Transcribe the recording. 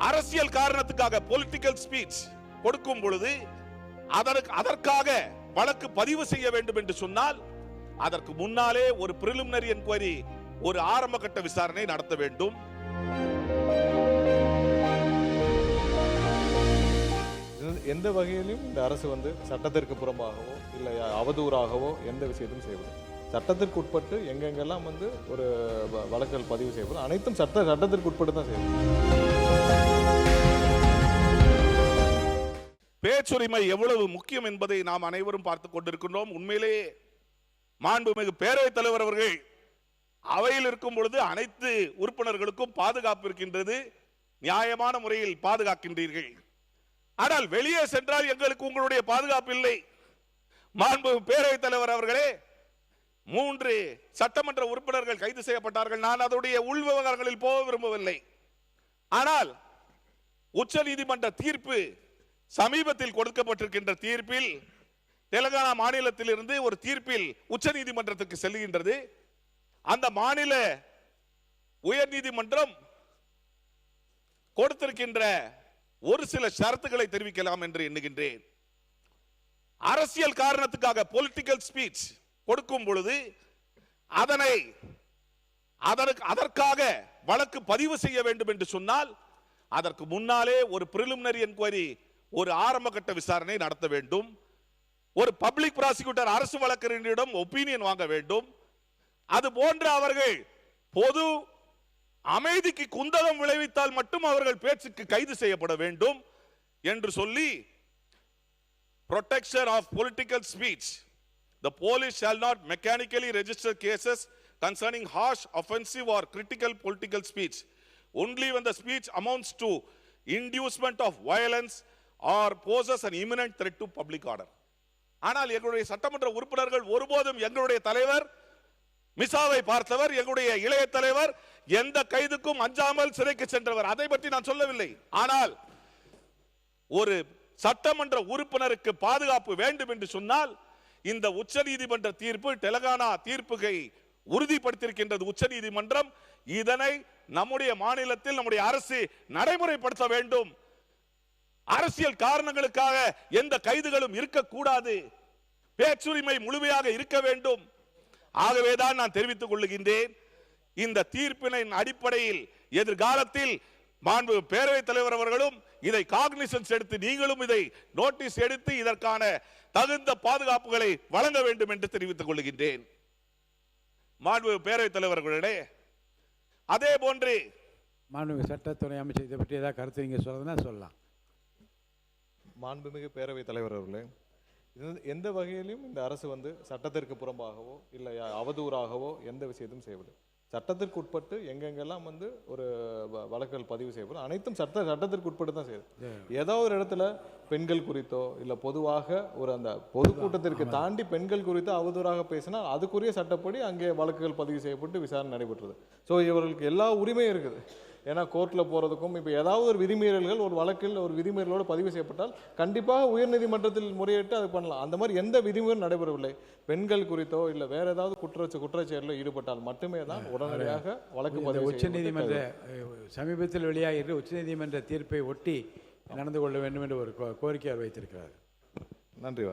அரசியல் காரணத்துக்காக political speech கொடுக்கும் பொழுது அதற்காக வழக்கு பதிவு செய்ய வேண்டும் என்று சொன்னால் அதற்கு முன்னாலே ஒரு பிரிலிமினரி என்கொயரி, ஒரு ஆரம்ப கட்ட விசாரணை நடத்த வேண்டும். எந்த வகையிலும் இந்த அரசு சட்டத்திற்கு புறம்பாகவோ இல்லை அவதூறாகவோ எந்த விஷயத்தையும் செய்வது, சட்டத்திற்கு உட்பட்டு எங்கெங்கெல்லாம் ஒரு வழக்குகள் பதிவு செய்வது அனைத்தும் சட்டத்திற்கு உட்பட்டு தான் செய்வது. பேச்சுரிமை எவ்வளவு முக்கியம் என்பதை நாம் அனைவரும் பார்த்துக் கொண்டிருக்கின்றோம். உண்மையிலே மாண்புமிகு பேரவைத் தலைவர் அவர்கள் அவையில் இருக்கும் பொழுது அனைத்து உறுப்பினர்களுக்கும் பாதுகாப்பு இருக்கின்றது, நியாயமான முறையில் பாதுகாக்கின்றீர்கள். ஆனால் வெளியே சென்றால் எங்களுக்கு உங்களுடைய பாதுகாப்பு இல்லை. மாண்புமிகு பேரவைத் தலைவர் அவர்களே, 3 சட்டமன்ற உறுப்பினர்கள் கைது செய்யப்பட்டார்கள். நான் அதனுடைய உள் விவகாரங்களில் போக விரும்பவில்லை. ஆனால் உச்ச நீதிமன்ற தீர்ப்பு, சமீபத்தில் கொடுக்கப்பட்டிருக்கின்ற தீர்ப்பில் தெலுங்கானா மாநிலத்தில் இருந்து ஒரு தீர்ப்பில் உச்ச நீதிமன்றத்துக்கு செல்கின்றது. அந்த மாநில உயர் நீதிமன்றம் கொடுத்திருக்கின்ற ஒரு சில ஷரத்துக்களை தெரிவிக்கலாம் என்று எண்ணுகின்றேன். அரசியல் காரணத்துக்காக பொலிட்டிக்கல் ஸ்பீச் கொடுக்கும் பொழுது அதற்காக வழக்கு பதிவு செய்ய வேண்டும் என்று சொன்னால் அதற்கு முன்னாலே ஒரு பிரிலிமினரி என்கொயரி, ஒரு ஆரம்ப கட்ட விசாரணை நடத்த வேண்டும். ஒரு பப்ளிக் ப்ராசிக்யூட்டர் அரசு வழக்கறிஞரிடம் ஒப்பீனியன் வாங்க வேண்டும். அது போன்ற அவர்கள் பொது அமைதிக்கு குந்தகம் விளைவித்தால் மட்டும் அவர்கள் பேச்சுக்கு கைது செய்யப்பட வேண்டும் என்று சொல்லி, protection of political speech. The police shall not mechanically register cases concerning harsh, offensive or critical political speech only when the speech amounts to inducement of violence or poses an imminent threat to public order. ஆனால் எங்களுடைய சட்டமன்ற உறுப்பினர்கள் ஒருபோதும் எங்களுடைய தலைவர் மிசாவை பார்த்தவர், எங்களுடைய இளைய தலைவர் எந்த கைதுக்கும் அஞ்சாமல் சிறைக்கு சென்றவர், அதை பற்றி நான் சொல்லவில்லை. ஆனால் ஒரு சட்டமன்ற உறுப்பினருக்கு பாதுகாப்பு வேண்டும் என்று சொன்னால் இந்த உச்ச நீதிமன்ற தீர்ப்பு, தெலுங்கானா தீர்ப்புகை உறுதிப்படுத்தியிருக்கின்றது உச்ச நீதிமன்றம். இதனை நம்முடைய மாநிலத்தில் நம்முடைய அரசு நடைமுறைப்படுத்த வேண்டும். அரசியல் காரணங்களுக்காக எந்த கைதுகளும் இருக்கக்கூடாது, பேச்சுரிமை முழுமையாக இருக்க வேண்டும். ஆகவேதான் நான் தெரிவித்துக் கொள்ளுகின்றேன், இந்த தீர்ப்பின் அடிப்படையில் எதிர்காலத்தில் மாண்பு பேரவைத் தலைவர் அவர்களும் இதை காக்னிசன்ஸ் எடுத்து, நீங்களும் இதை நோட்டீஸ் எடுத்து இதற்கான தகுந்த பாதுகாப்புகளை வழங்க வேண்டும் என்று தெரிவித்துக் கொள்கின்றேன். மாண்பு பேரவைத் தலைவர்களே, அதே போன்று மாண்புமிகு சட்டத்துறை அமைச்சர் இதை பற்றி ஏதாவது கருத்து நீங்க சொல்றதுன்னா சொல்லலாம். மாண்புமிகு பேரவைத் தலைவர் அவர்களே, எந்த வகையிலும் இந்த அரசு சட்டத்திற்கு புறம்பாகவோ இல்லை அவதூறாகவோ எந்த விஷயத்தையும் செய்வது, சட்டத்திற்கு உட்பட்டு எங்கெங்கெல்லாம் ஒரு வழக்குகள் பதிவு செய்வது அனைத்தும் சட்டத்திற்கு உட்பட்டு தான் செய்யுது. ஏதோ ஒரு இடத்துல பெண்கள் குறித்தோ இல்லை பொதுவாக ஒரு அந்த பொதுக்கூட்டத்திற்கு தாண்டி பெண்கள் குறித்து அவதூறாக பேசினால் அதுக்குரிய சட்டப்படி அங்கே வழக்குகள் பதிவு செய்யப்பட்டு விசாரணை நடைபெற்றது. ஸோ இவர்களுக்கு எல்லா உரிமையும் இருக்குது. ஏன்னா கோர்ட்டில் போகிறதுக்கும் இப்போ ஏதாவது ஒரு விதிமீறல்கள் ஒரு வழக்கில் ஒரு விதிமீறலோடு பதிவு செய்யப்பட்டால் கண்டிப்பாக உயர்நீதிமன்றத்தில் முறையிட்டு அது பண்ணலாம். அந்த மாதிரி எந்த விதிமுறையும் நடைபெறவில்லை. பெண்கள் குறித்தோ இல்லை வேற ஏதாவது குற்றச்செயலில் ஈடுபட்டால் மட்டுமே தான் உடனடியாக வழக்கு பதிவு. உச்சநீதிமன்ற சமீபத்தில் வெளியாகிற உச்சநீதிமன்ற தீர்ப்பை ஒட்டி நடந்து கொள்ள வேண்டும் என்று ஒரு கோரிக்கையை வைத்திருக்கிறார். நன்றி.